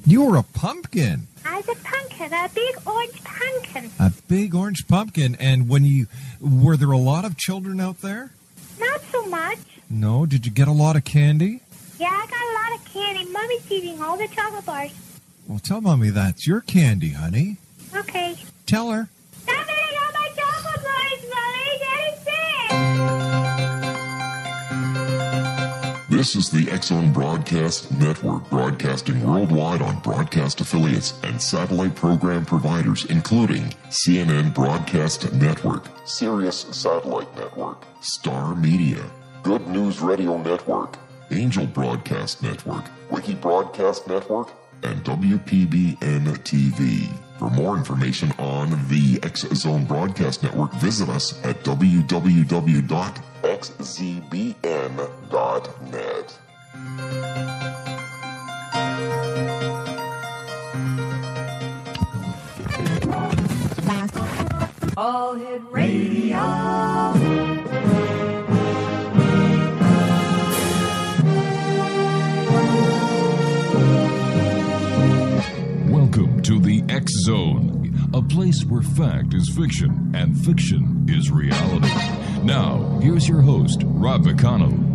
You were a pumpkin. I was a pumpkin, a big orange pumpkin. A big orange pumpkin. And were there a lot of children out there? Not so much. No? Did you get a lot of candy? Yeah, I got a lot of candy. Mommy's eating all the chocolate bars. Well, tell Mommy that's your candy, honey. Okay. Tell her. Stop eating all my chocolate bars, Mommy. Daddy's sick. This is the X-Zone Broadcast Network, broadcasting worldwide on broadcast affiliates and satellite program providers, including CNN Broadcast Network, Sirius Satellite Network, Star Media, Good News Radio Network, Angel Broadcast Network, Wiki Broadcast Network, and WPBN TV. For more information on the X-Zone Broadcast Network, visit us at www.xzbn.net. All Hit Radio. Welcome to the X-Zone, a place where fact is fiction and fiction is reality. Now, here's your host, Rob McConnell.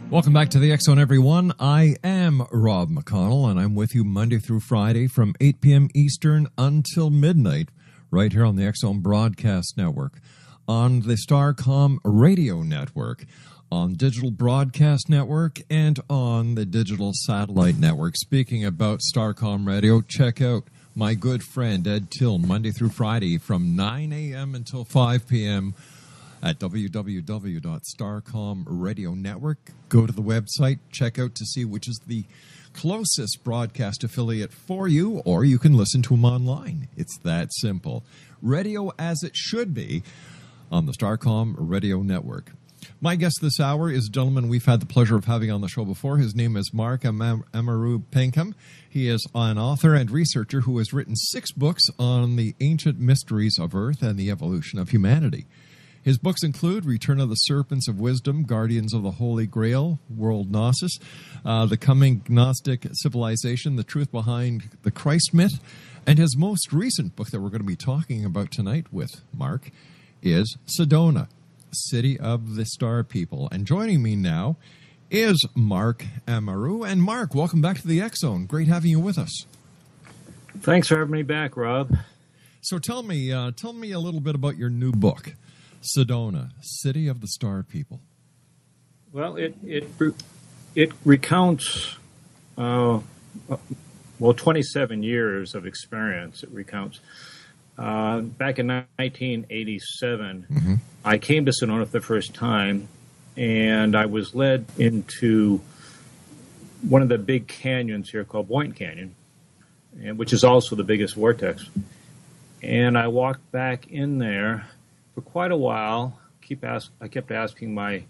Welcome back to the X-Zone, everyone. I am Rob McConnell, and I'm with you Monday through Friday from 8 p.m. Eastern until midnight, right here on the X-Zone Broadcast Network, on the Starcom Radio Network, on Digital Broadcast Network, and on the Digital Satellite Network. Speaking about Starcom Radio, check out my good friend Ed Till, Monday through Friday from 9 a.m. until 5 p.m. at www.starcom Radio Network. Go to the website, check out to see which is the closest broadcast affiliate for you, or you can listen to them online. It's that simple. Radio as it should be on the Starcom Radio Network. My guest this hour is a gentleman we've had the pleasure of having on the show before. His name is Mark AMARU PINKHAM. He is an author and researcher who has written 6 books on the ancient mysteries of Earth and the evolution of humanity. His books include Return of the Serpents of Wisdom, Guardians of the Holy Grail, World Gnosis, The Coming Gnostic Civilization, The Truth Behind the Christ Myth, and his most recent book that we're going to be talking about tonight with Mark is Sedona, City of the Star People. And joining me now is Mark AMARU. And Mark, welcome back to the X-Zone. Great having you with us. Thanks for having me back, Rob. So tell me a little bit about your new book, Sedona, City of the Star People. Well, it recounts 27 years of experience. It recounts back in 1987. I came to Sedona for the first time, and I was led into one of the big canyons here called Boynton Canyon, which is also the biggest vortex. And I walked back in there for quite a while. I kept asking my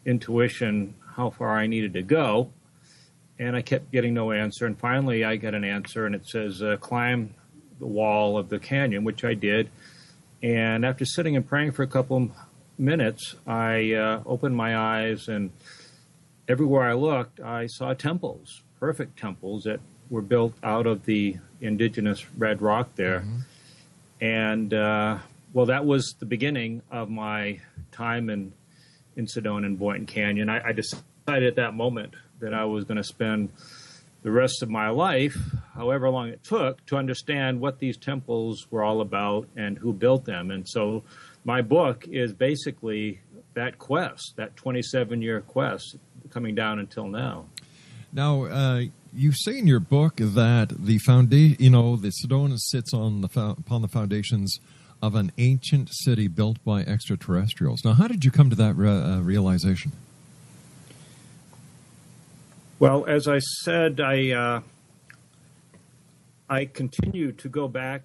intuition how far I needed to go, and I kept getting no answer. And finally, I got an answer, and it says, climb the wall of the canyon, which I did. And after sitting and praying for a couple of minutes, I opened my eyes, and everywhere I looked, I saw temples, perfect temples that were built out of the indigenous red rock there. And well, that was the beginning of my time in Sedona and Boynton Canyon. I decided at that moment that I was going to spend the rest of my life, however long it took, to understand what these temples were all about and who built them. And so my book is basically that quest, that 27-year quest coming down until now. Now, you say in your book that the Sedona sits on upon the foundations of an ancient city built by extraterrestrials. Now, how did you come to that realization? Well, as I said, I continue to go back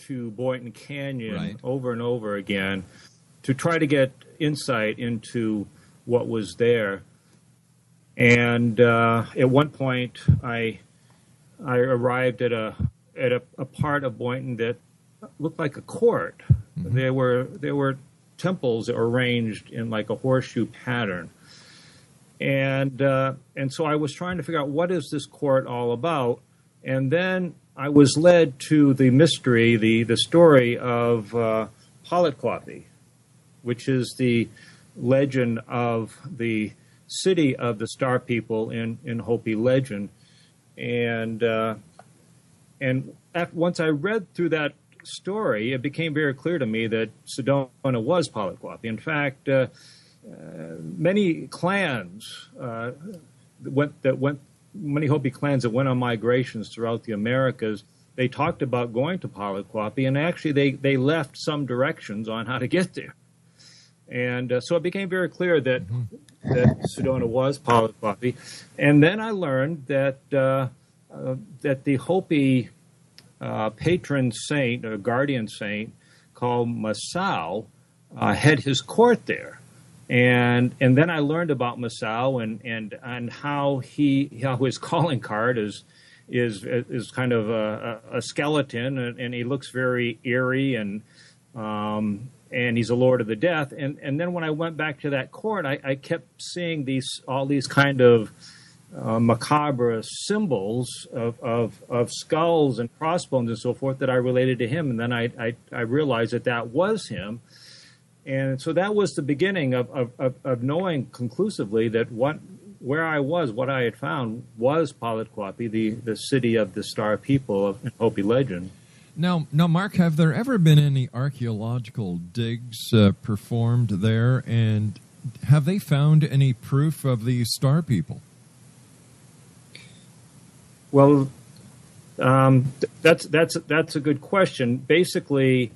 to Boynton Canyon over and over again to try to get insight into what was there. And at one point, I arrived at a part of Boynton that looked like a court. There were temples that were arranged in like a horseshoe pattern. And so I was trying to figure out, what is this court all about? And then I was led to the mystery, the story of Politquapi, which is the legend of the city of the Star People in Hopi legend. And once I read through that story, it became very clear to me that Sedona was Politquapi. In fact, many clans many Hopi clans that went on migrations throughout the Americas, they talked about going to Politquapi, and actually they left some directions on how to get there. And so it became very clear that Sedona was Politquapi. And then I learned that the Hopi patron saint or guardian saint called Masao had his court there. And then I learned about Masao and how his calling card is kind of a skeleton, and he looks very eerie, and he's a Lord of the Death. And then when I went back to that court, I kept seeing all these kind of macabre symbols of skulls and crossbones and so forth that I related to him. And then I realized that was him. And so that was the beginning of knowing conclusively that where I was, what I had found, was Politquapi, the city of the Star People of Hopi legend. Now, Mark, have there ever been any archaeological digs performed there, and have they found any proof of the Star People? Well, that's a good question. Basically,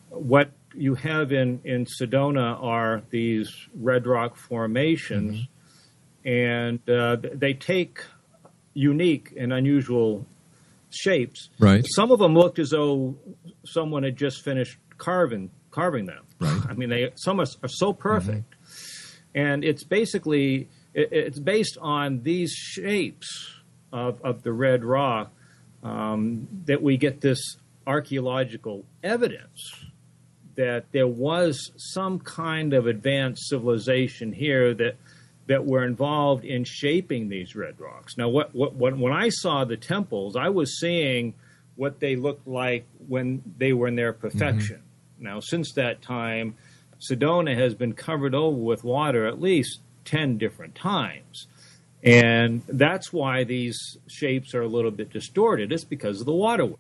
what you have in Sedona are these red rock formations, and they take unique and unusual shapes. Right. Some of them looked as though someone had just finished carving them. Right. I mean, some are so perfect, and it's basically it's based on these shapes of the red rock that we get this archaeological evidence that there was some kind of advanced civilization here that were involved in shaping these red rocks. Now, when I saw the temples, I was seeing what they looked like when they were in their perfection. Now, since that time, Sedona has been covered over with water at least 10 different times. And that's why these shapes are a little bit distorted. It's because of the water.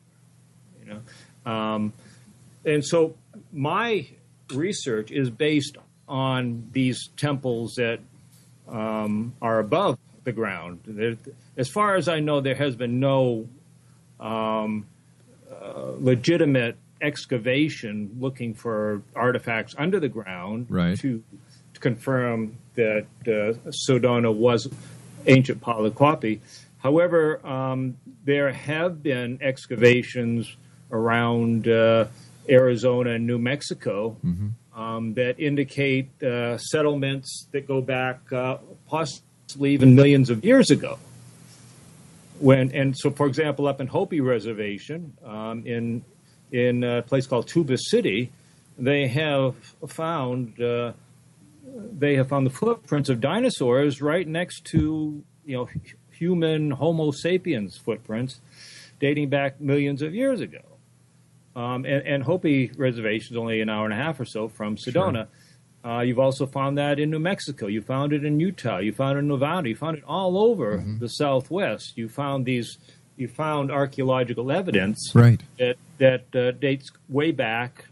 And so my research is based on these temples that are above the ground. As far as I know, there has been no legitimate excavation looking for artifacts under the ground to confirm that Sedona was ancient Politquapi. However, there have been excavations around Arizona and New Mexico that indicate settlements that go back possibly even millions of years ago. So, for example, up in Hopi Reservation, in a place called Tuba City, they have found the footprints of dinosaurs right next to human Homo sapiens footprints dating back millions of years ago. And Hopi Reservation is only an hour and a half or so from Sedona. Sure. You've also found that in New Mexico. You found it in Utah. You found it in Nevada. You found it all over the Southwest. You found archaeological evidence that dates way back,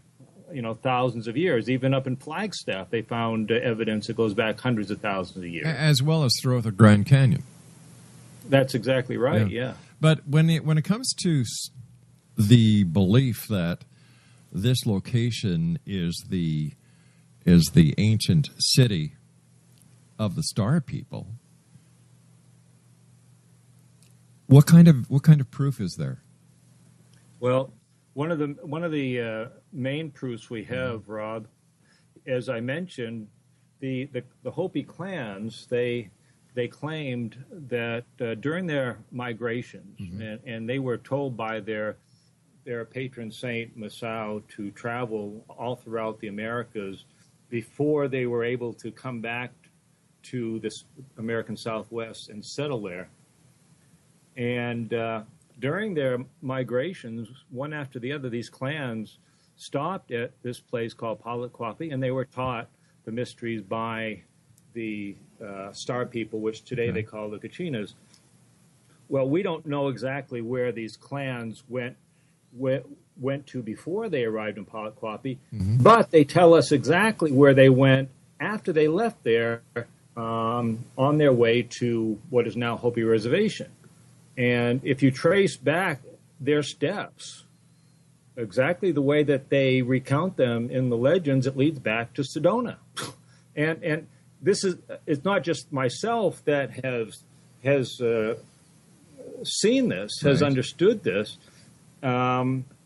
thousands of years. Even up in Flagstaff, they found evidence that goes back hundreds of thousands of years, as well as throughout the Grand Canyon. That's exactly right. Yeah. But when it comes to the belief that this location is the ancient city of the Star People, what kind of proof is there? Well, one of the main proofs we have, Rob, as I mentioned, the Hopi clans, they claimed that during their migrations, and they were told by their patron saint Masao to travel all throughout the Americas before they were able to come back to this American Southwest and settle there. And during their migrations, one after the other, these clans stopped at this place called Politquapi, and they were taught the mysteries by the Star people, which today they call the Kachinas. Well, we don't know exactly where these clans went to before they arrived in Politquapi, but they tell us exactly where they went after they left there on their way to what is now Hopi Reservation. And if you trace back their steps, exactly the way that they recount them in the legends, it leads back to Sedona. And this is, it's not just myself that has seen this, has understood this.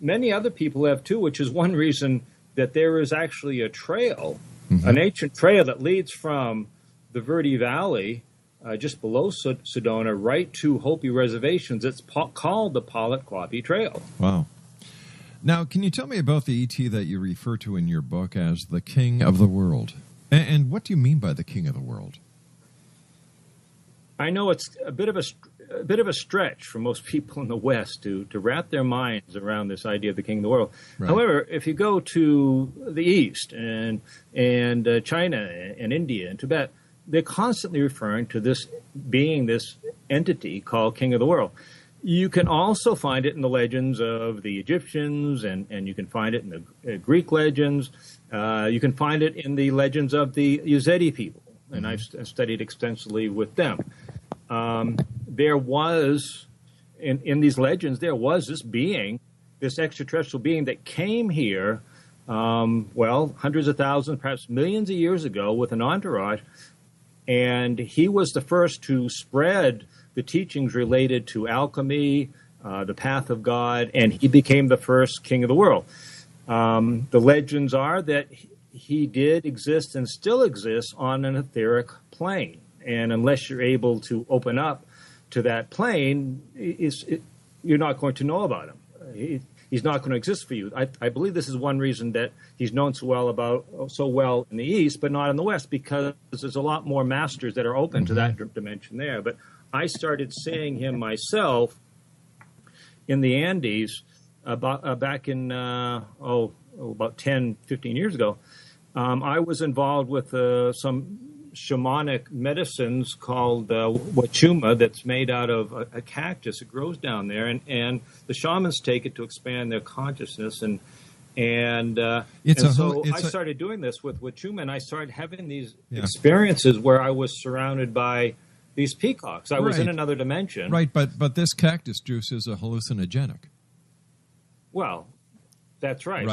Many other people have too, which is one reason that there is actually a trail, an ancient trail that leads from the Verde Valley, just below Sedona, right to Hopi reservations. It's called the Politquapi Trail. Wow. Now, can you tell me about the ET that you refer to in your book as the King of the World? And what do you mean by the King of the World? I know it's a bit of a stretch for most people in the West to wrap their minds around this idea of the King of the World. Right. However, if you go to the East and China and India and Tibet, they're constantly referring to this being this entity called King of the World. You can also find it in the legends of the Egyptians, and you can find it in the Greek legends. You can find it in the legends of the Yazidi people, and I've studied extensively with them. There was, in these legends, there was this being, this extraterrestrial being that came here, hundreds of thousands, perhaps millions of years ago with an entourage, and he was the first to spread the teachings related to alchemy, the path of God, and he became the first king of the world. The legends are that he did exist and still exists on an etheric plane. And unless you're able to open up to that plane, you're not going to know about him. He's not going to exist for you. I believe this is one reason that he's known so well in the East, but not in the West, because there's a lot more masters that are open to that dimension there. But I started seeing him myself in the Andes back in about 10, 15 years ago. I was involved with some shamanic medicines called wachuma that's made out of a cactus. It grows down there, and the shamans take it to expand their consciousness. I started doing this with wachuma, and I started having these experiences where I was surrounded by these peacocks. I was in another dimension. Right, but this cactus juice is a hallucinogenic. Well, that's right.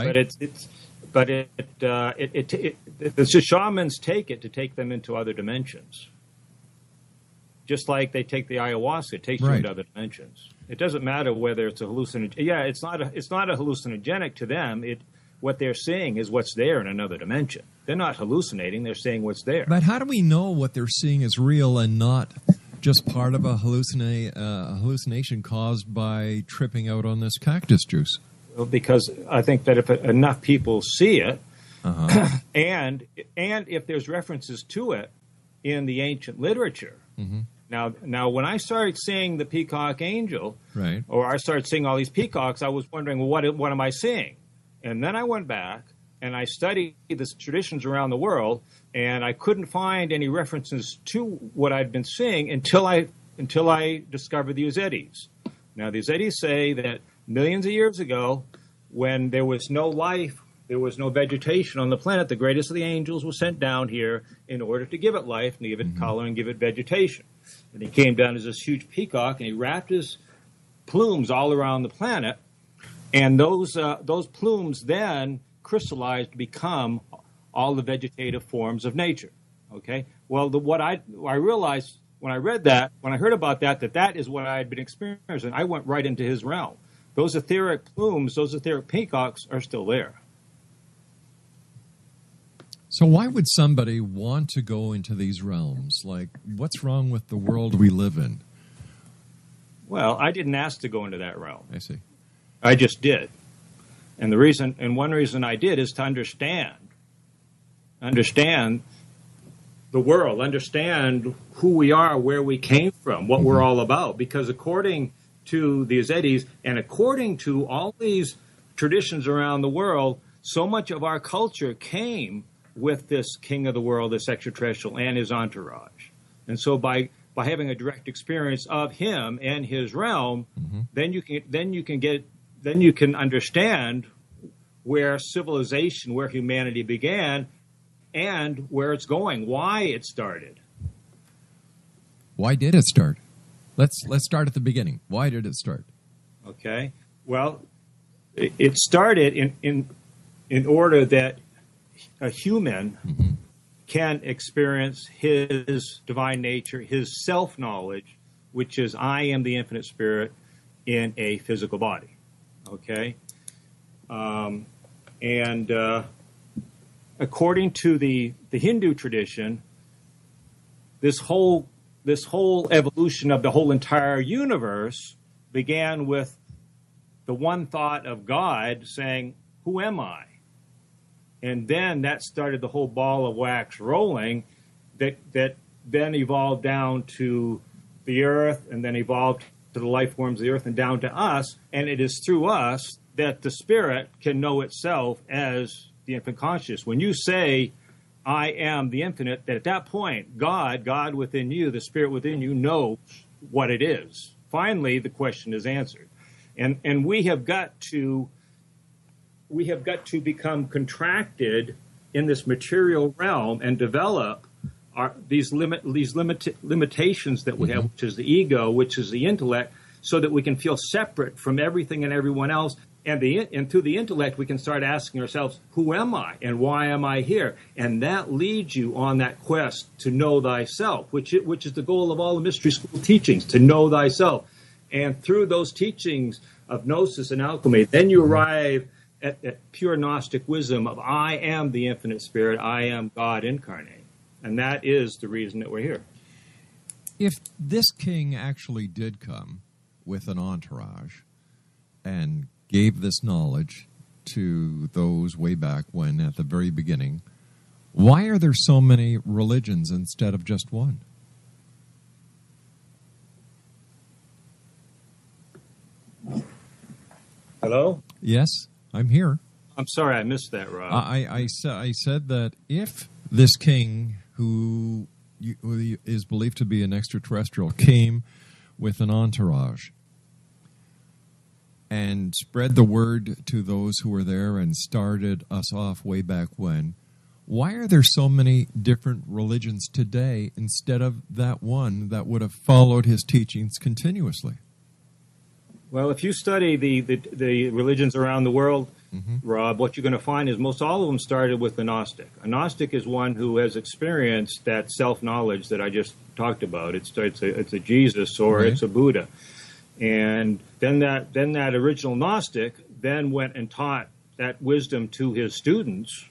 But the shamans take it to take them into other dimensions. Just like they take the ayahuasca, it takes you into other dimensions. It doesn't matter whether it's a hallucinogenic. Yeah, it's not a hallucinogenic to them. What they're seeing is what's there in another dimension. They're not hallucinating. They're seeing what's there. But how do we know what they're seeing is real and not just part of a hallucination caused by tripping out on this cactus juice? Because I think that if enough people see it, and if there's references to it in the ancient literature. Now, when I started seeing the peacock angel, or I started seeing all these peacocks, I was wondering, well, what am I seeing? And then I went back and I studied the traditions around the world, and I couldn't find any references to what I'd been seeing until I discovered the Yazidis. Now, the Yazidis say that millions of years ago, when there was no life, there was no vegetation on the planet, the greatest of the angels was sent down here in order to give it life and give it color and give it vegetation. And he came down as this huge peacock, and he wrapped his plumes all around the planet, and those plumes then crystallized to become all the vegetative forms of nature. Okay? Well, what I realized when I read that, when I heard about that is what I had been experiencing. I went right into his realm. Those etheric plumes, those etheric peacocks are still there. So why would somebody want to go into these realms? Like, what's wrong with the world we live in? Well, I didn't ask to go into that realm. I see. I just did. And one reason I did is to understand understand the world, understand who we are, where we came from, what we're all about. Because according to the Yazidis and according to all these traditions around the world, so much of our culture came with this king of the world, this extraterrestrial, and his entourage. And so by having a direct experience of him and his realm, then you can understand where civilization, where humanity began, and where it's going, why it started. Why did it start? Let's start at the beginning. Why did it start? Okay. Well, it started in order that a human can experience his divine nature, his self-knowledge, which is I am the infinite spirit in a physical body. Okay? According to the Hindu tradition, this whole evolution of the whole entire universe began with the one thought of God saying, "Who am I?" And then that started the whole ball of wax rolling that then evolved down to the earth and then evolved to the life forms of the earth and down to us. And it is through us that the spirit can know itself as the infinite consciousness. When you say, I am the infinite, that at that point, God within you, the spirit within you knows what it is. Finally, the question is answered. And we have got to become contracted in this material realm and develop these limitations that we have, which is the ego, which is the intellect, so that we can feel separate from everything and everyone else. And through the intellect, we can start asking ourselves, who am I and why am I here? And that leads you on that quest to know thyself, which is the goal of all the mystery school teachings, to know thyself. And through those teachings of gnosis and alchemy, then you arrive at pure Gnostic wisdom of I am the infinite spirit, I am God incarnate. And that is the reason that we're here. If this king actually did come with an entourage and gave this knowledge to those way back when, at the very beginning, why are there so many religions instead of just one? Hello? Yes, I'm here. I'm sorry, I missed that, Rob. I said that if this king, who is believed to be an extraterrestrial, came with an entourage and spread the word to those who were there and started us off way back when, why are there so many different religions today instead of that one that would have followed his teachings continuously? Well, if you study the religions around the world, Rob, what you're going to find is most all of them started with the Gnostic. A Gnostic is one who has experienced that self-knowledge that I just talked about. It's a Jesus or it's a Buddha. And then that original Gnostic then went and taught that wisdom to his students,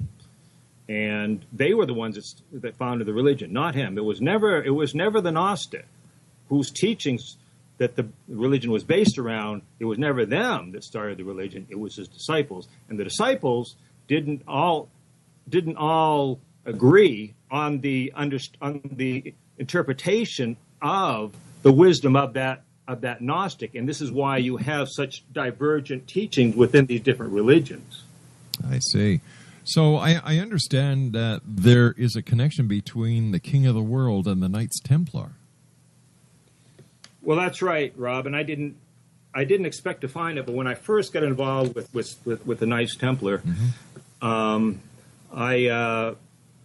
and they were the ones that founded the religion, not him. It was never the Gnostic whose teachings that the religion was based around. It was never them that started the religion. It was his disciples, and the disciples didn't all agree on the interpretation of the wisdom of that Gnostic, and this is why you have such divergent teachings within these different religions. I see. So I understand that there is a connection between the King of the World and the Knights Templar. Well, that's right, Rob, and I didn't expect to find it, but when I first got involved with the Knights Templar, I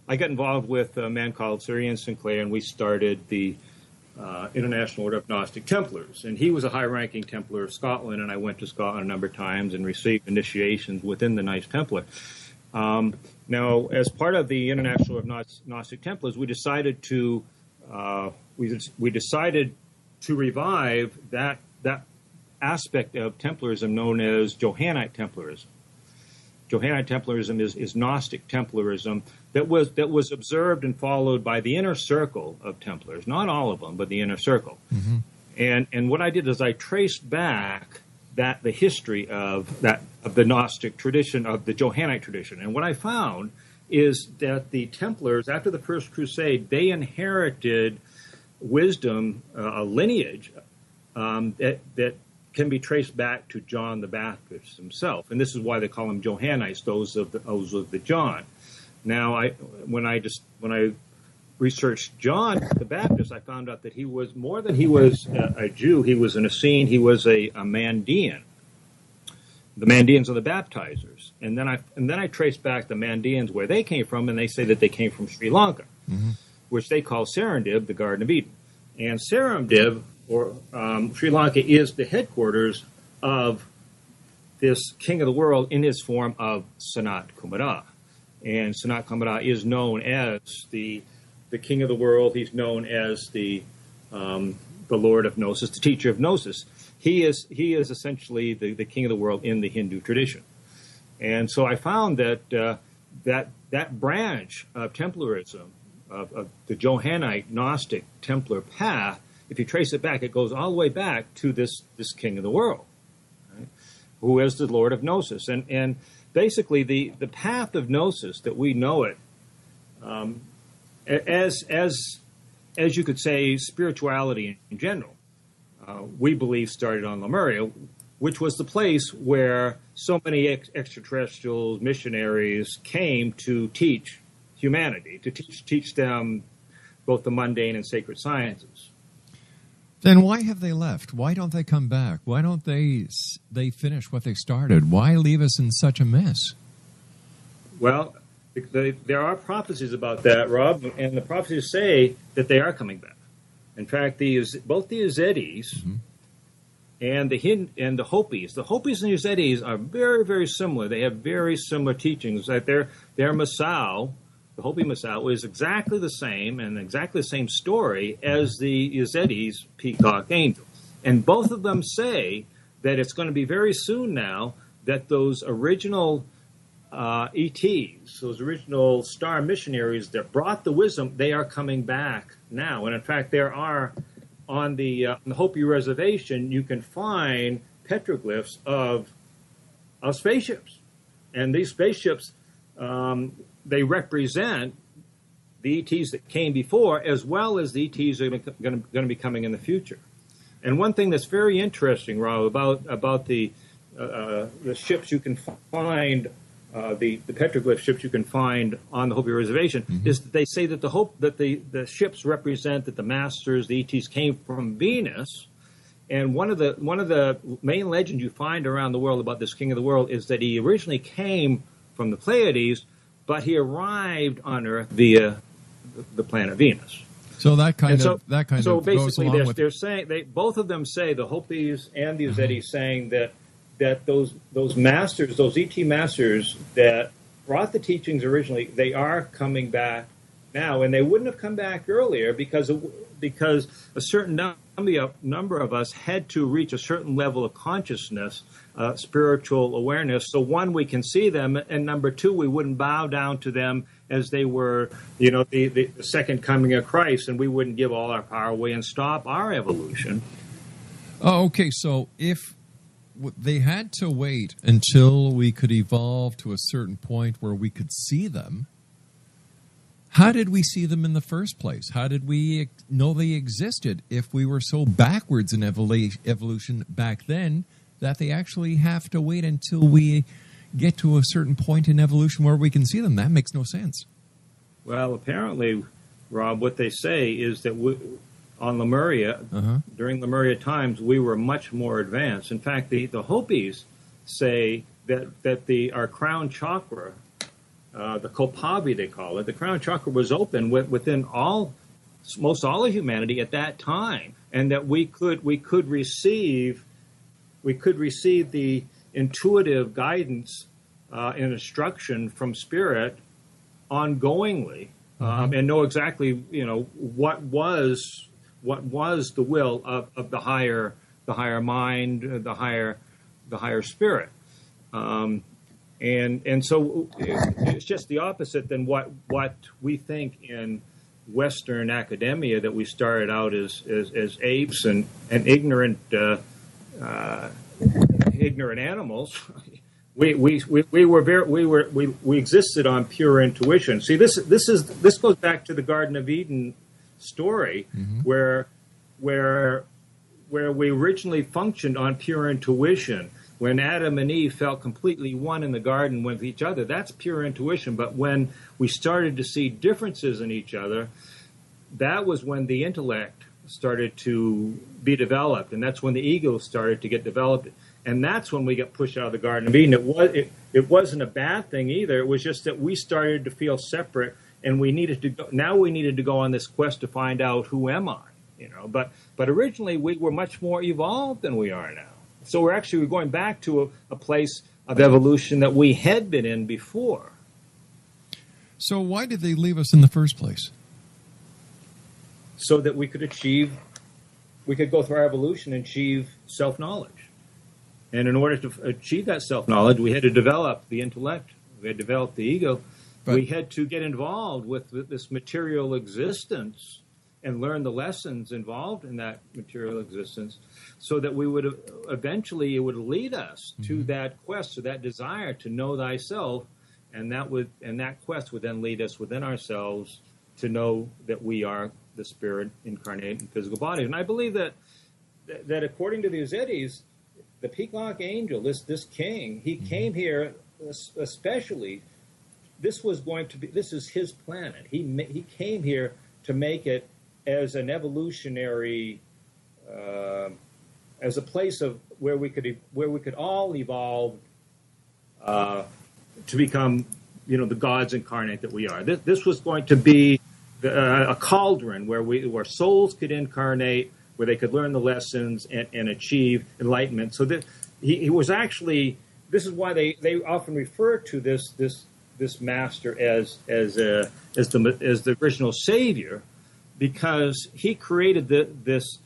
got involved with a man called Sir Ian Sinclair, and we started the International Order of Gnostic Templars. And he was a high-ranking Templar of Scotland, and I went to Scotland a number of times and received initiations within the Knights Templar. Now, as part of the International Order of Gnostic Templars, we decided to revive that aspect of Templarism known as Johannite Templarism. Johannite Templarism is Gnostic Templarism that was observed and followed by the inner circle of Templars, not all of them, but the inner circle. And what I did is I traced back the history of the Gnostic tradition, of the Johannite tradition. And what I found is that the Templars, after the First Crusade, they inherited wisdom, a lineage that can be traced back to John the Baptist himself, and this is why they call them Johannites, those of the John. Now, when I researched John the Baptist, I found out that he was more than he was a Jew. He was an Essene. He was a Mandean. The Mandeans are the baptizers, and then I traced back the Mandeans where they came from, and they say that they came from Sri Lanka, which they call Serendib, the Garden of Eden, and Serendib, or Sri Lanka, is the headquarters of this king of the world in his form of Sanat Kumara, and Sanat Kumara is known as the king of the world. He's known as the Lord of Gnosis, the teacher of Gnosis. He is essentially the king of the world in the Hindu tradition. And so I found that that branch of Templarism, of the Johannite Gnostic Templar path, if you trace it back, it goes all the way back to this king of the world, right, who is the Lord of Gnosis. And basically the path of Gnosis that we know it, as you could say, spirituality in general, we believe started on Lemuria, which was the place where so many extraterrestrial missionaries came to teach humanity, to teach them both the mundane and sacred sciences. Then why have they left? Why don't they come back? Why don't they finish what they started? Why leave us in such a mess? Well, there are prophecies about that, Rob, and the prophecies say that they are coming back. In fact, both the Yazidis and the Hopis. The Hopis and the Yazidis are very, very similar. They have very similar teachings. That their Masao, the Hopi Masao, is exactly the same and exactly the same story as the Yazidis' peacock angel. And both of them say that it's going to be very soon now that those original ETs, those original star missionaries that brought the wisdom, they are coming back now. And in fact, there are on the Hopi reservation, you can find petroglyphs of spaceships, and these spaceships they represent the ETs that came before, as well as the ETs that are going to be coming in the future. And one thing that's very interesting, Rob, about the ships you can find. The petroglyph ships you can find on the Hopi reservation is that they say that the ships represent that the masters, the ETs, came from Venus, and one of the main legends you find around the world about this king of the world is that he originally came from the Pleiades, but he arrived on Earth via the planet Venus. So that kind of so goes basically along with. They're saying both of them say, the Hopis and the Yazidis, saying that those masters, those ET masters that brought the teachings originally, they are coming back now, and they wouldn't have come back earlier because a certain number of us had to reach a certain level of consciousness, spiritual awareness. So one, we can see them, and number two, we wouldn't bow down to them as they were, the second coming of Christ, and we wouldn't give all our power away and stop our evolution. Oh, okay. So if they had to wait until we could evolve to a certain point where we could see them, how did we see them in the first place? How did we know they existed if we were so backwards in evolution back then that they actually have to wait until we get to a certain point in evolution where we can see them? That makes no sense. Well, apparently, Rob, what they say is that on Lemuria, during Lemuria times, we were much more advanced. In fact, the Hopis say that our crown chakra, the Kopavi they call it, the crown chakra was open within most all of humanity at that time, and that we could receive the intuitive guidance and instruction from Spirit ongoingly, and know exactly what was the will of the higher mind, the higher spirit, and so it's just the opposite than what we think in Western academia, that we started out as apes and ignorant animals. we existed on pure intuition. See, this goes back to the Garden of Eden story, where we originally functioned on pure intuition. When Adam and Eve felt completely one in the garden with each other, that's pure intuition. But when we started to see differences in each other, that was when the intellect started to be developed, and that's when the ego started to get developed. And that's when we got pushed out of the Garden of Eden. It wasn't a bad thing either. It was just that we started to feel separate, and we needed to go on this quest to find out who am I, But originally we were much more evolved than we are now. So we're going back to a place of evolution that we had been in before. So why did they leave us in the first place? So that we could go through our evolution and achieve self-knowledge. And in order to achieve that self-knowledge, we had to develop the intellect, we had to develop the ego, we had to get involved with this material existence and learn the lessons involved in that material existence, so that we would eventually, it would lead us to that quest, to that desire to know thyself, and that quest would then lead us within ourselves to know that we are the spirit incarnate in physical bodies. And I believe that according to the Uzedis, the Peacock Angel, this king, he came here especially. This is his planet. He came here to make it as an evolutionary, as a place of where we could all evolve to become, the gods incarnate that we are. This was going to be a cauldron where souls could incarnate, where they could learn the lessons and achieve enlightenment. So that he was actually. This is why they often refer to this master as the original savior, because he created this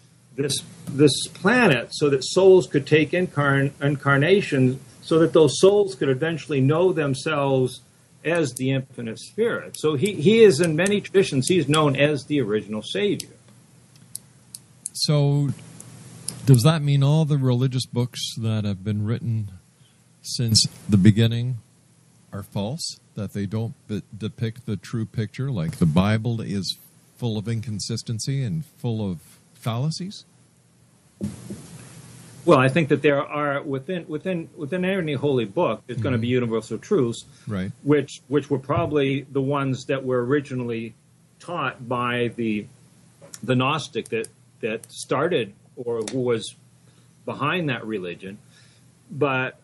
planet so that souls could take incarnation, so that those souls could eventually know themselves as the infinite spirit. So he is, in many traditions, he's known as the original savior. So does that mean all the religious books that have been written since the beginning are false, that they don't depict the true picture, like the Bible is full of inconsistency and full of fallacies? Well, I think that there are within any holy book, there's going to be universal truths, right? Which were probably the ones that were originally taught by the Gnostic that started or who was behind that religion. But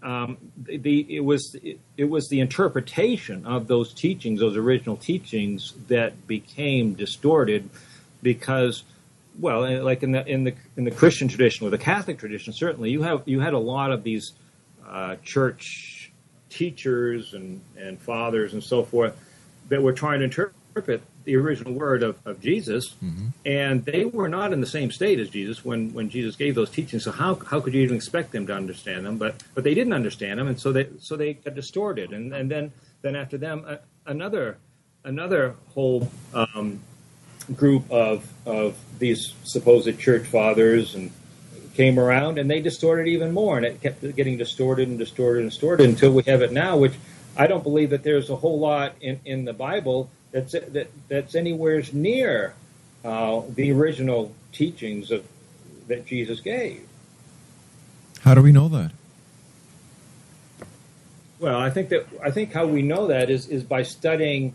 it was the interpretation of those teachings, those original teachings, that became distorted, because, well, like in the Christian tradition or the Catholic tradition, certainly you had a lot of these church teachers and fathers and so forth that were trying to interpret the original word of Jesus, and they were not in the same state as Jesus when Jesus gave those teachings. So how could you even expect them to understand them? But they didn't understand them, and so they got distorted. And then after them, another whole group of these supposed church fathers and came around, and they distorted even more, and it kept getting distorted and distorted and distorted until we have it now, which I don't believe that there's a whole lot in the Bible that's anywhere near the original teachings that Jesus gave. How do we know that? Well, I think how we know that is by studying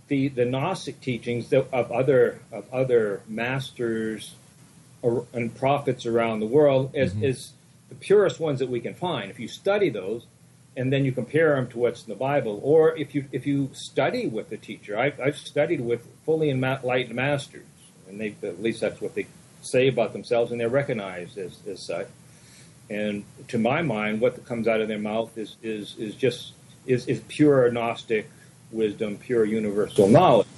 the Gnostic teachings of other masters and prophets around the world as the purest ones that we can find. If you study those, and then you compare them to what's in the Bible, or if you study with the teacher. I've studied with fully enlightened masters, and at least that's what they say about themselves, and they're recognized as such. And to my mind, what comes out of their mouth is pure Gnostic wisdom, pure universal knowledge.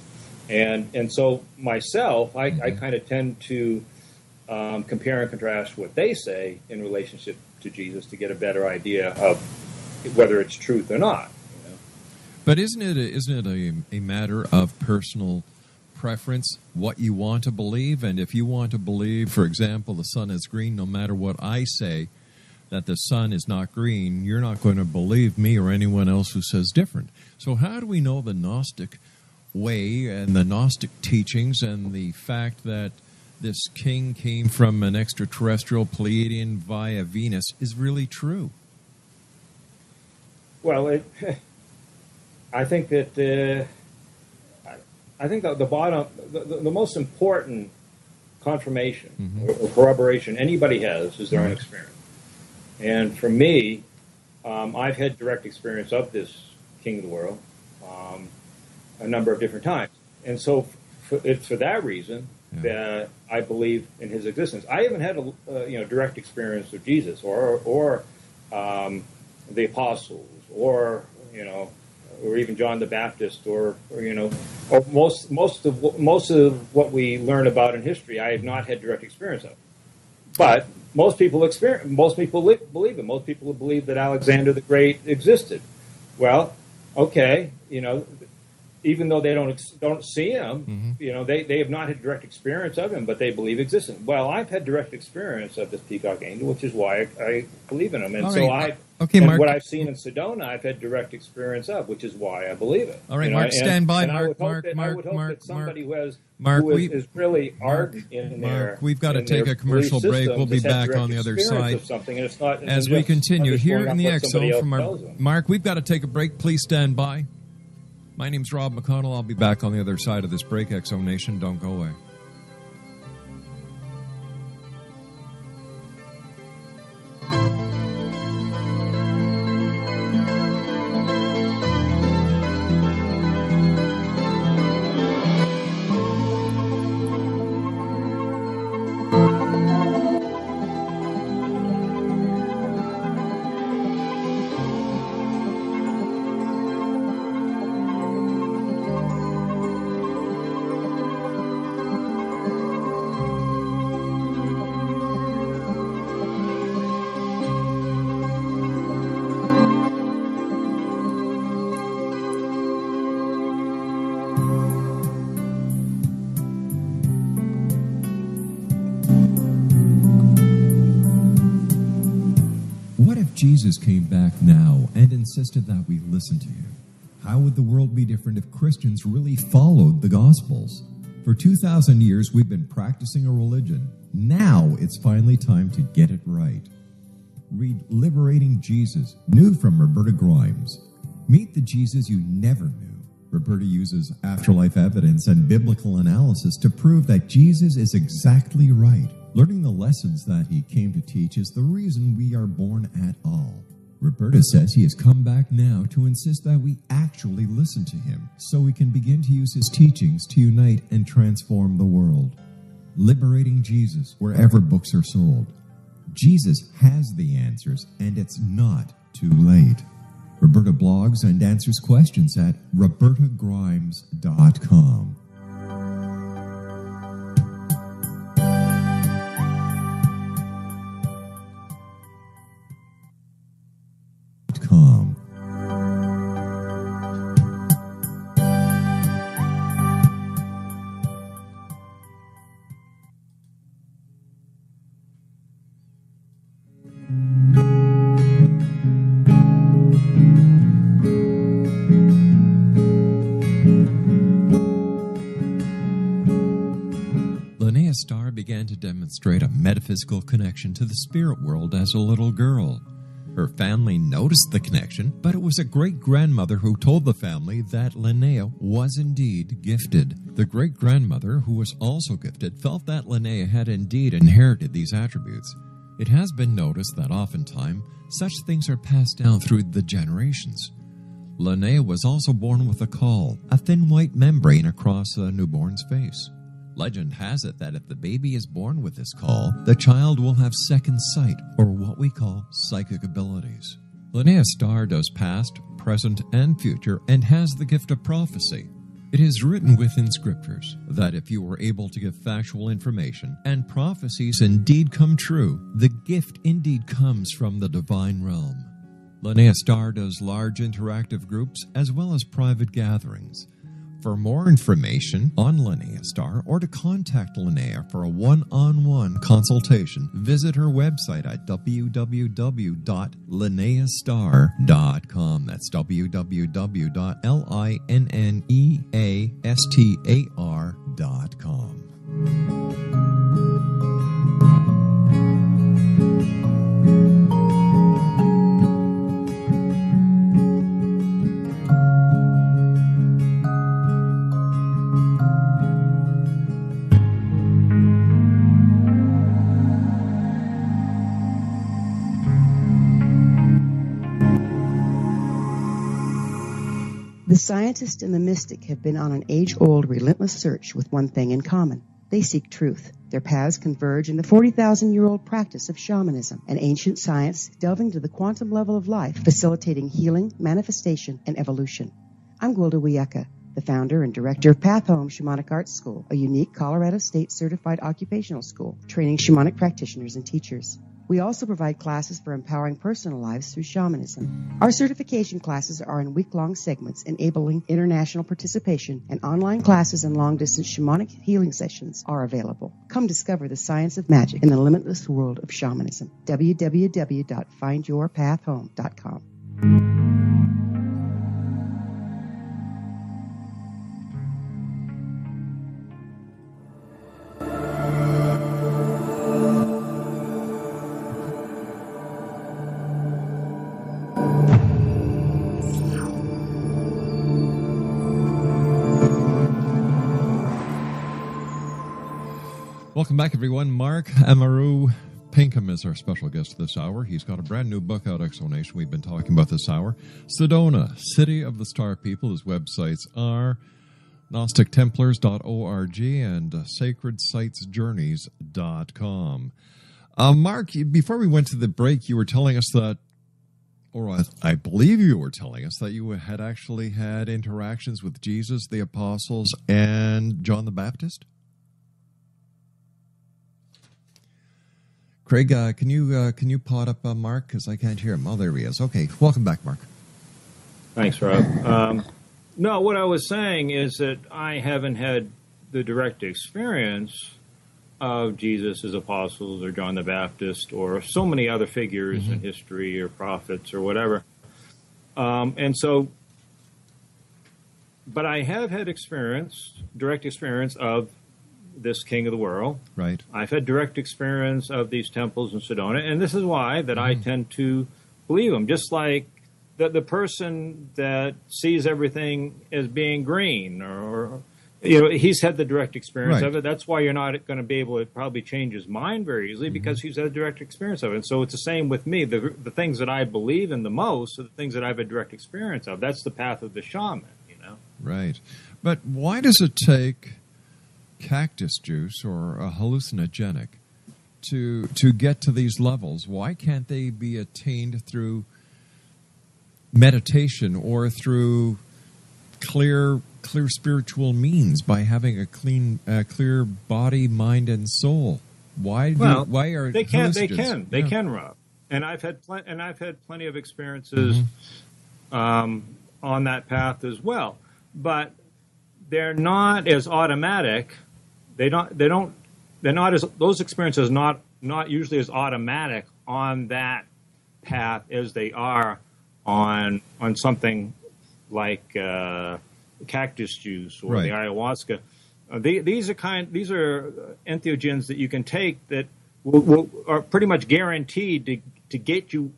And so myself, I kind of tend to compare and contrast what they say in relationship to Jesus to get a better idea of whether it's truth or not. But isn't it a matter of personal preference, what you want to believe? And if you want to believe, for example, the sun is green, no matter what I say, that the sun is not green, you're not going to believe me or anyone else who says different. So how do we know the Gnostic way and the Gnostic teachings and the fact that this king came from an extraterrestrial Pleiadian via Venus is really true? Well, I think that the bottom, the most important confirmation or corroboration anybody has is their own experience. And for me, I've had direct experience of this king of the world a number of different times, and so it's for that reason that I believe in his existence. I haven't had a direct experience of Jesus or the apostles or even John the Baptist or most of what we learn about in history. I have not had direct experience of, but most people believe it. Most people believe that Alexander the Great existed. Well, okay, even though they don't see him, they have not had direct experience of him, but they believe existence. Well, I've had direct experience of this peacock angel, which is why I believe in him. And Mark, what I've seen in Sedona, I've had direct experience of, which is why I believe it. All right, Mark, stand by. And I would hope that somebody who is really ardent in their we've got to take a commercial break. We'll be back on the other side as we continue here in the X Zone from our Mark. We've got to take a break. Please stand by. My name's Rob McConnell. I'll be back on the other side of this break. X Zone Nation, don't go away. Jesus came back now and insisted that we listen to him. How would the world be different if Christians really followed the Gospels? For 2,000 years, we've been practicing a religion. Now it's finally time to get it right. Read Liberating Jesus, new from Roberta Grimes. Meet the Jesus you never knew. Roberta uses afterlife evidence and biblical analysis to prove that Jesus is exactly right. Learning the lessons that he came to teach is the reason we are born at all. Roberta says he has come back now to insist that we actually listen to him so we can begin to use his teachings to unite and transform the world. Liberating Jesus, wherever books are sold. Jesus has the answers, and it's not too late. Roberta blogs and answers questions at robertagrimes.com. Began to demonstrate a metaphysical connection to the spirit world as a little girl. Her family noticed the connection, but it was a great-grandmother who told the family that Linnea was indeed gifted. The great-grandmother, who was also gifted, felt that Linnea had indeed inherited these attributes. It has been noticed that oftentimes such things are passed down through the generations. Linnea was also born with a caul, a thin white membrane across the newborn's face. Legend has it that if the baby is born with this caul, the child will have second sight, or what we call psychic abilities. Linnea's star does past, present, and future, and has the gift of prophecy. It is written within scriptures that if you are able to give factual information, and prophecies indeed come true, the gift indeed comes from the divine realm. Linnea Star does large interactive groups as well as private gatherings. For more information on Linnea Starr or to contact Linnea for a one-on-one consultation, visit her website at www.linneastar.com. That's www.linneastar.com. The scientist and the mystic have been on an age-old, relentless search with one thing in common. They seek truth. Their paths converge in the 40,000-year-old practice of shamanism, an ancient science delving to the quantum level of life, facilitating healing, manifestation, and evolution. I'm Gwilda Wiyaka, the founder and director of Path Home Shamanic Arts School, a unique Colorado State certified occupational school training shamanic practitioners and teachers. We also provide classes for empowering personal lives through shamanism. Our certification classes are in week-long segments enabling international participation, and online classes and long-distance shamanic healing sessions are available. Come discover the science of magic in the limitless world of shamanism. www.findyourpathhome.com. Welcome back, everyone. Mark AMARU PINKHAM is our special guest this hour. He's got a brand new book out, Exonation, we've been talking about this hour. Sedona, City of the Star People. His websites are GnosticTemplars.org and SacredSitesJourneys.com. Mark, before we went to the break, you were telling us that, or I believe you were telling us that you had actually had interactions with Jesus, the apostles, and John the Baptist? Craig, can you pot up Mark? Because I can't hear him. Oh, there he is. Okay, welcome back, Mark. Thanks, Rob. No, what I was saying is that I haven't had the direct experience of Jesus' apostles or John the Baptist or so many other figures in history or prophets or whatever. But I have had direct experience of this king of the world. Right. I've had direct experience of these temples in Sedona, and this is why that I tend to believe them. Just like the person that sees everything as being green, or he's had the direct experience of it. That's why you're not going to be able to probably change his mind very easily, because he's had a direct experience of it. And so it's the same with me. The things that I believe in the most are the things that I've had direct experience of. That's the path of the shaman, Right. But why does it take cactus juice or a hallucinogenic to get to these levels? Why can't they be attained through meditation or through clear spiritual means, by having a clear body, mind, and soul? Why are they can Rob? And I've had plenty of experiences on that path as well, but they're not as automatic. Those experiences not usually as automatic on that path as they are on something like cactus juice or the ayahuasca. These are entheogens that you can take that are pretty much guaranteed to get you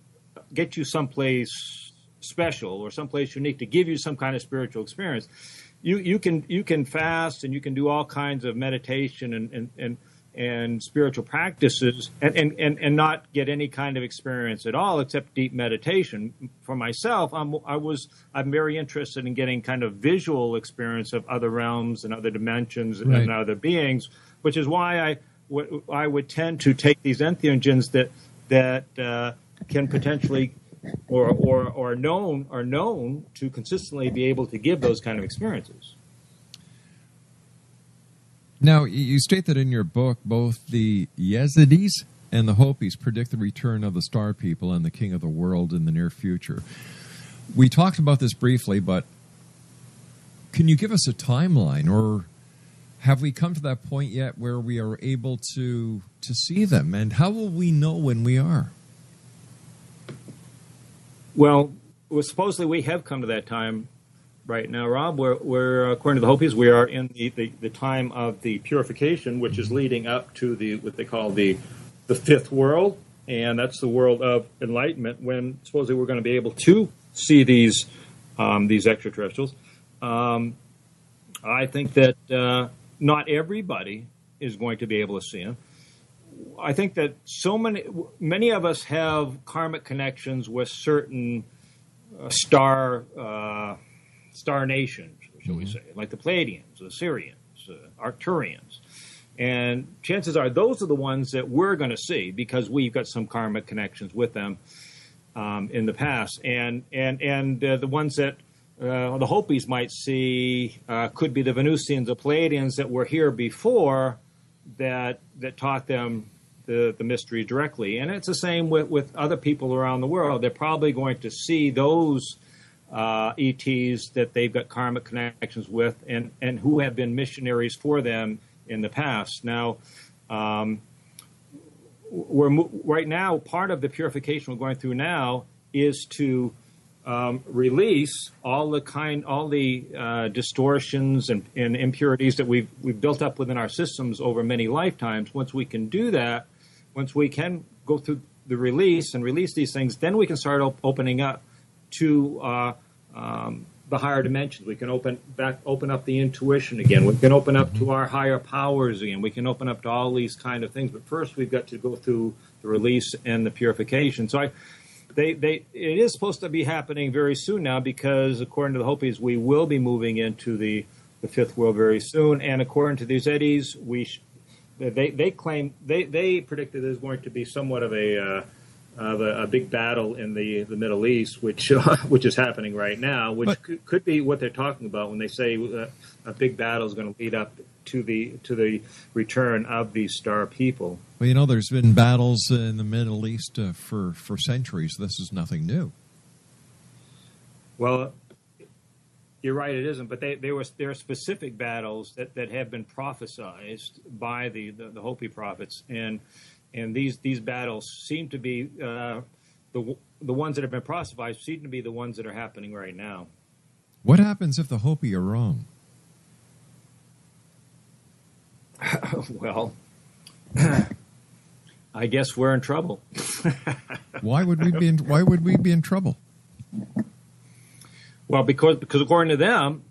someplace special or someplace unique, to give you some kind of spiritual experience. You can fast, and you can do all kinds of meditation and spiritual practices and not get any kind of experience at all except deep meditation. For myself, I'm very interested in getting kind of visual experience of other realms and other dimensions and other beings, which is why I would tend to take these entheogens that can potentially or are known to consistently be able to give those kind of experiences. Now, you state that in your book, both the Yazidis and the Hopis predict the return of the Star People and the King of the World in the near future. We talked about this briefly, but Can you give us a timeline, or have we come to that point yet where we are able to see them? And how will we know when we are? Well, supposedly we have come to that time right now, Rob. We're according to the Hopis, we are in the time of the purification, which is leading up to what they call the fifth world, and that's the world of enlightenment, when supposedly we're going to be able to see these extraterrestrials. I think that not everybody is going to be able to see them. I think that many of us have karmic connections with certain star nations, shall we say, like the Pleiadians, the Sirians, Arcturians. And chances are those are the ones that we're going to see because we've got some karmic connections with them in the past. And the ones that the Hopis might see could be the Venusians, the Pleiadians that were here before that taught them the mystery directly. And it's the same with other people around the world. They're probably going to see those ETs that they've got karmic connections with and who have been missionaries for them in the past. Now, right now, part of the purification we're going through now is to release all the distortions and impurities that we've built up within our systems over many lifetimes. Once we can do that, once we can go through the release and release these things, then we can start opening up to the higher dimensions. We can open up the intuition again. We can open up to our higher powers again. We can open up to all these kind of things. But first, we've got to go through the release and the purification. So it is supposed to be happening very soon now, because according to the Hopis, we will be moving into the fifth world very soon. And according to these eddies, they claim they predicted there's going to be somewhat of a big battle in the Middle East, which is happening right now, which could be what they're talking about when they say a big battle is going to lead up to the return of these star people. Well, there's been battles in the Middle East for centuries. This is nothing new. Well, you're right, it isn't. But there are specific battles that have been prophesized by the Hopi prophets, and these battles seem to be the ones that have been prophesized seem to be the ones that are happening right now. What happens if the Hopi are wrong? Well, I guess we're in trouble. Why would we be in trouble? Well, because according to them,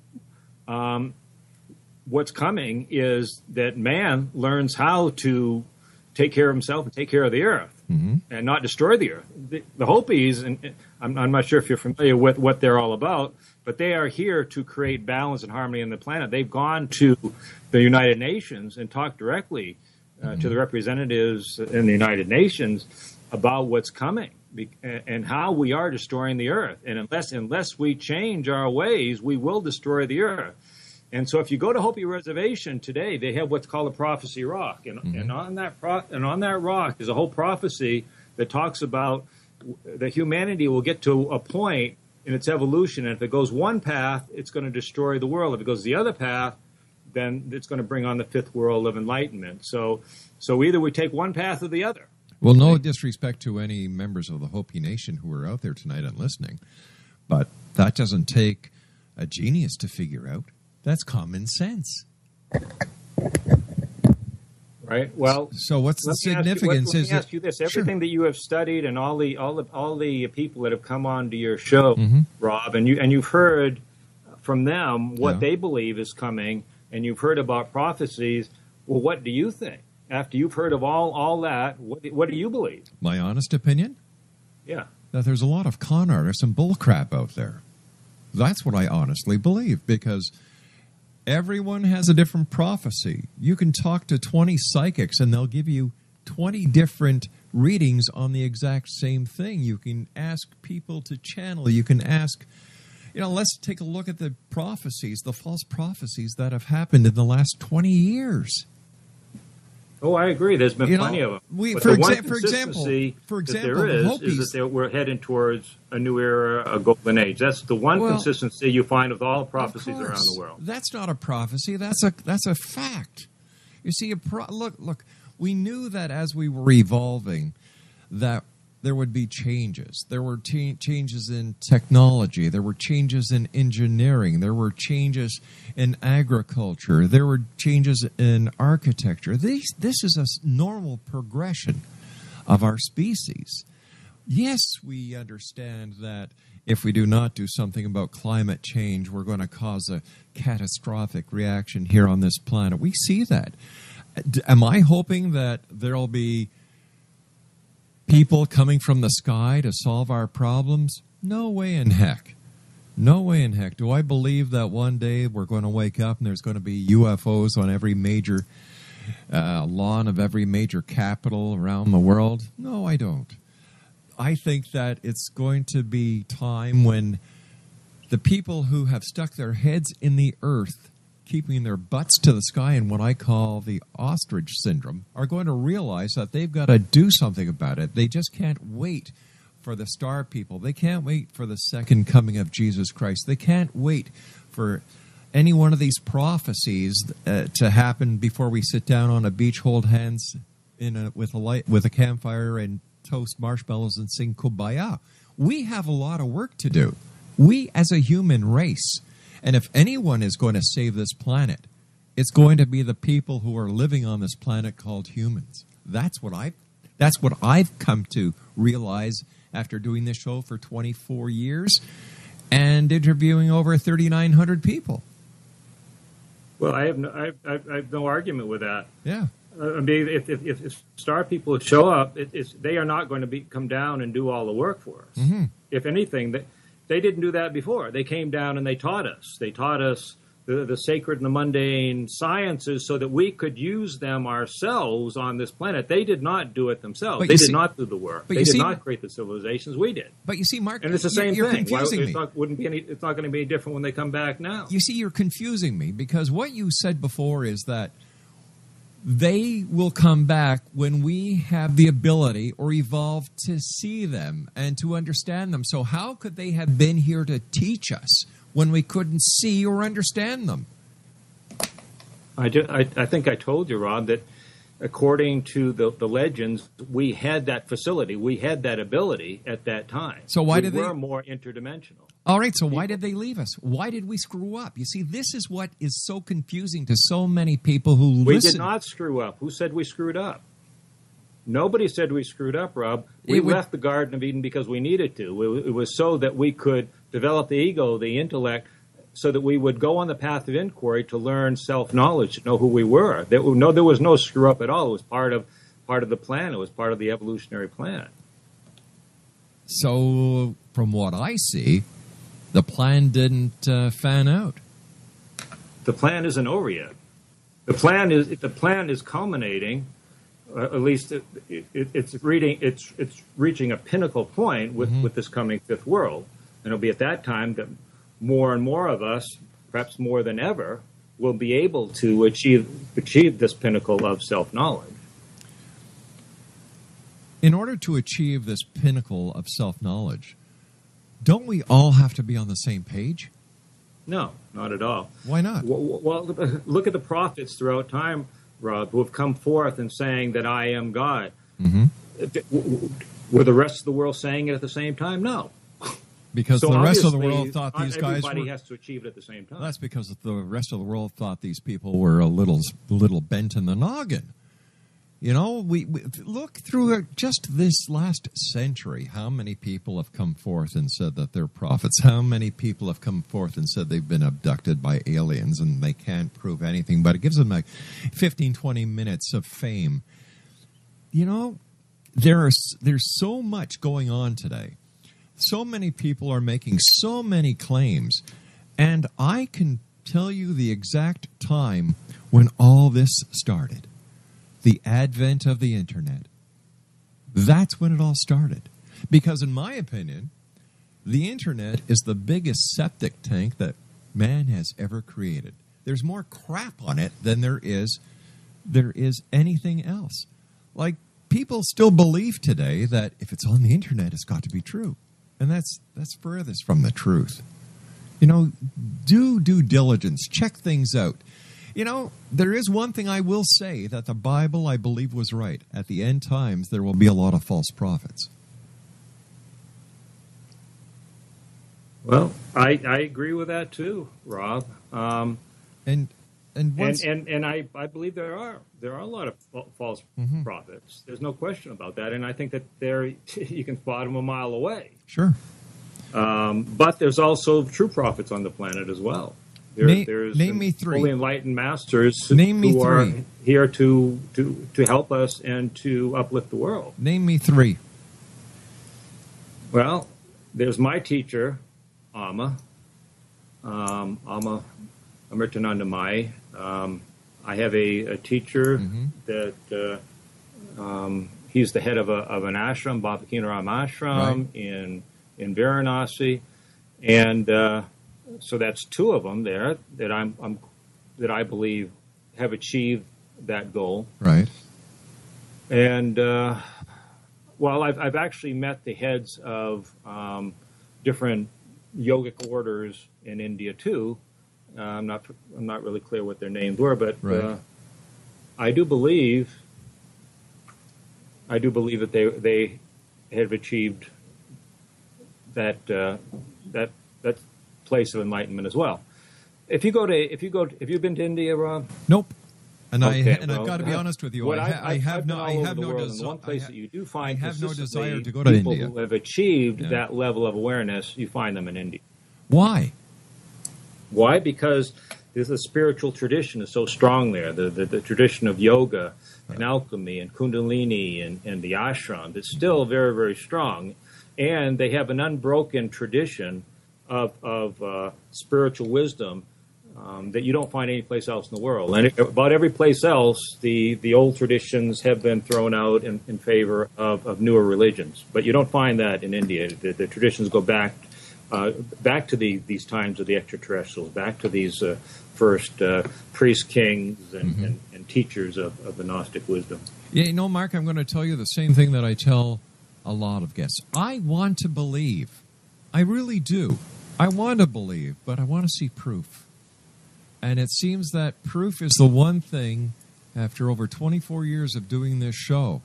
what's coming is that man learns how to take care of himself and take care of the earth, and not destroy the earth. The Hopis, and I'm not sure if you're familiar with what they're all about, but they are here to create balance and harmony on the planet. They've gone to the United Nations and talked directly to the representatives in the United Nations about what's coming and how we are destroying the earth. And unless we change our ways, we will destroy the earth. And so if you go to Hopi Reservation today, they have what's called a prophecy rock. And on that rock is a whole prophecy that talks about that humanity will get to a point in its evolution, and if it goes one path, it's going to destroy the world. If it goes the other path, then it's going to bring on the fifth world of enlightenment. So either we take one path or the other. Well, no disrespect to any members of the Hopi Nation who are out there tonight and listening, but that doesn't take a genius to figure out. That's common sense. Right. Well, so what's the significance? Let me ask you this: everything that you have studied and all the people that have come on to your show, Rob, and you've heard from them what they believe is coming, and you've heard about prophecies. Well, what do you think after you've heard of all that? What do you believe? My honest opinion? Yeah, that there's a lot of con artists and bullcrap out there. That's what I honestly believe, because everyone has a different prophecy. You can talk to 20 psychics and they'll give you 20 different readings on the exact same thing. You can ask people to channel. You can ask, let's take a look at the prophecies, the false prophecies that have happened in the last 20 years. Oh, I agree. There's been plenty of them. But the one consistency that there is that we're heading towards a new era, a golden age. That's the one consistency you find with all prophecies around the world. That's not a prophecy. That's a fact. You see, look. We knew that as we were evolving, that there would be changes. There were changes in technology. There were changes in engineering. There were changes in agriculture. There were changes in architecture. This is a normal progression of our species. Yes, we understand that if we do not do something about climate change, we're going to cause a catastrophic reaction here on this planet. We see that. Am I hoping that there'll be people coming from the sky to solve our problems? No way in heck. No way in heck. Do I believe that one day we're going to wake up and there's going to be UFOs on every major lawn of every major capital around the world? No, I don't. I think that it's going to be time when the people who have stuck their heads in the earth, keeping their butts to the sky in what I call the ostrich syndrome, are going to realize that they've got to do something about it. They just can't wait for the star people. They can't wait for the second coming of Jesus Christ. They can't wait for any one of these prophecies to happen before we sit down on a beach, hold hands with a campfire, and toast marshmallows and sing Kumbaya. We have a lot of work to do. We as a human race. And if anyone is going to save this planet, it's going to be the people who are living on this planet called humans. That's what I've come to realize after doing this show for 24 years and interviewing over 3,900 people. Well, I have no argument with that. Yeah. I mean, if star people show up, they are not going to come down and do all the work for us. Mm-hmm. If anything, they didn't do that before. They came down and they taught us. They taught us the sacred and the mundane sciences so that we could use them ourselves on this planet. They did not do it themselves. They did not do the work. They did not create the civilizations. We did. But you see, Mark, and it's the same thing. Confusing me. It's not going to be any different when they come back now. You see, you're confusing me because what you said before is that they will come back when we have the ability or evolve to see them and to understand them. So how could they have been here to teach us when we couldn't see or understand them? I think I told you, Rob, that according to the legends, we had that facility. We had that ability at that time. So why did we were more interdimensional? All right, so why did they leave us? Why did we screw up? You see, this is what is so confusing to so many people who listen. We did not screw up. Who said we screwed up? Nobody said we screwed up, Rob. We left the Garden of Eden because we needed to. It was so that we could develop the ego, the intellect, so that we would go on the path of inquiry to learn self-knowledge, to know who we were. There was no screw up at all. It was part of the plan. It was part of the evolutionary plan. So, from what I see, the plan didn't fan out. The plan isn't over yet. The plan is culminating. At least it's reaching a pinnacle point with this coming fifth world, and it'll be at that time that more and more of us, perhaps more than ever, will be able to achieve this pinnacle of self-knowledge. In order to achieve this pinnacle of self-knowledge, don't we all have to be on the same page? No, not at all. Why not? Well, look at the prophets throughout time, Rob, who have come forth and saying that I am God. Mm-hmm. Were the rest of the world saying it at the same time? No. Because the rest of the world thought these guys were... Everybody has to achieve it at the same time. That's because the rest of the world thought these people were a little bent in the noggin. You know, we look through just this last century, how many people have come forth and said that they're prophets? How many people have come forth and said they've been abducted by aliens and they can't prove anything, but it gives them like 15, 20 minutes of fame. You know, there's so much going on today. So many people are making so many claims, and I can tell you the exact time when all this started. The advent of the internet. That's when it all started. Because in my opinion, the internet is the biggest septic tank that man has ever created. There's more crap on it than there is there is anything else. Like, people still believe today that if it's on the internet, it's got to be true. And that's furthest from the truth. Do due diligence. Check things out. There is one thing I will say, that the Bible, I believe, was right. At the end times, there will be a lot of false prophets. Well, I agree with that too, Rob. I believe there are a lot of false prophets. There's no question about that, and I think that you can spot them a mile away. Sure. But there's also true prophets on the planet as well. There's name me three. Fully enlightened masters who are here to help us and to uplift the world. Name me three. Well, there's my teacher, Amma Amritanandamai. I have a teacher that he's the head of an ashram, Bhavakinaram Ashram, in Varanasi, and so that's two of them there that I believe have achieved that goal. Right. And I've actually met the heads of different yogic orders in India too. I'm not really clear what their names were, but I do believe that they have achieved that place of enlightenment as well. Have you been to India, Rob? Nope. And okay, I've got to be honest with you. I have no desire. One place that you do find I have no desire to go to people India. Who have achieved that level of awareness, you find them in India. Why? Why? Because the spiritual tradition is so strong there. The tradition of yoga and alchemy and kundalini and the ashram is still very, very strong. And they have an unbroken tradition of spiritual wisdom that you don't find anyplace else in the world. And about every place else, the old traditions have been thrown out in favor of newer religions. But you don't find that in India. The traditions go back to these times of the extraterrestrials, back to these first priest kings and teachers of the Gnostic wisdom. Yeah, Mark, I'm going to tell you the same thing that I tell a lot of guests. I want to believe. I really do. I want to believe, but I want to see proof. And it seems that proof is the one thing, after over 24 years of doing this show,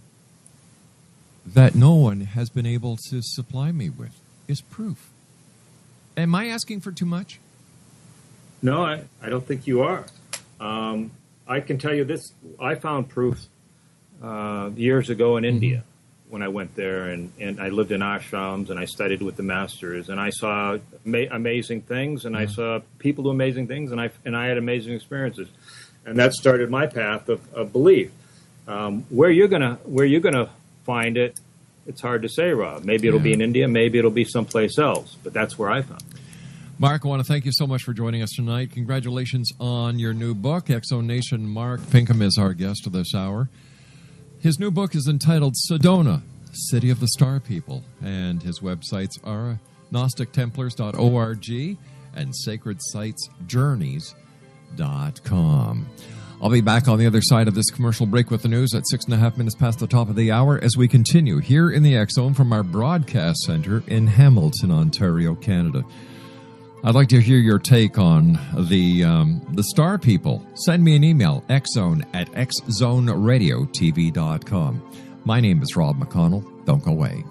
that no one has been able to supply me with, is proof. Am I asking for too much? No, I don't think you are. I can tell you this. I found proof years ago in India when I went there, and I lived in ashrams, and I studied with the masters, and I saw amazing things, and I saw people do amazing things, and I had amazing experiences. And that started my path of belief. Where you're gonna find it, it's hard to say, Rob. Maybe it'll be in India, maybe it'll be someplace else, but that's where I found it. Mark, I want to thank you so much for joining us tonight. Congratulations on your new book, Exo Nation. Mark Pinkham is our guest of this hour. His new book is entitled Sedona, City of the Star People, and his websites are GnosticTemplars.org and SacredSitesJourneys.com. I'll be back on the other side of this commercial break with the news at 6.5 minutes past the top of the hour as we continue here in the X Zone from our broadcast center in Hamilton, Ontario, Canada. I'd like to hear your take on the Star People. Send me an email, xzone@xzoneradiotv.com. My name is Rob McConnell. Don't go away.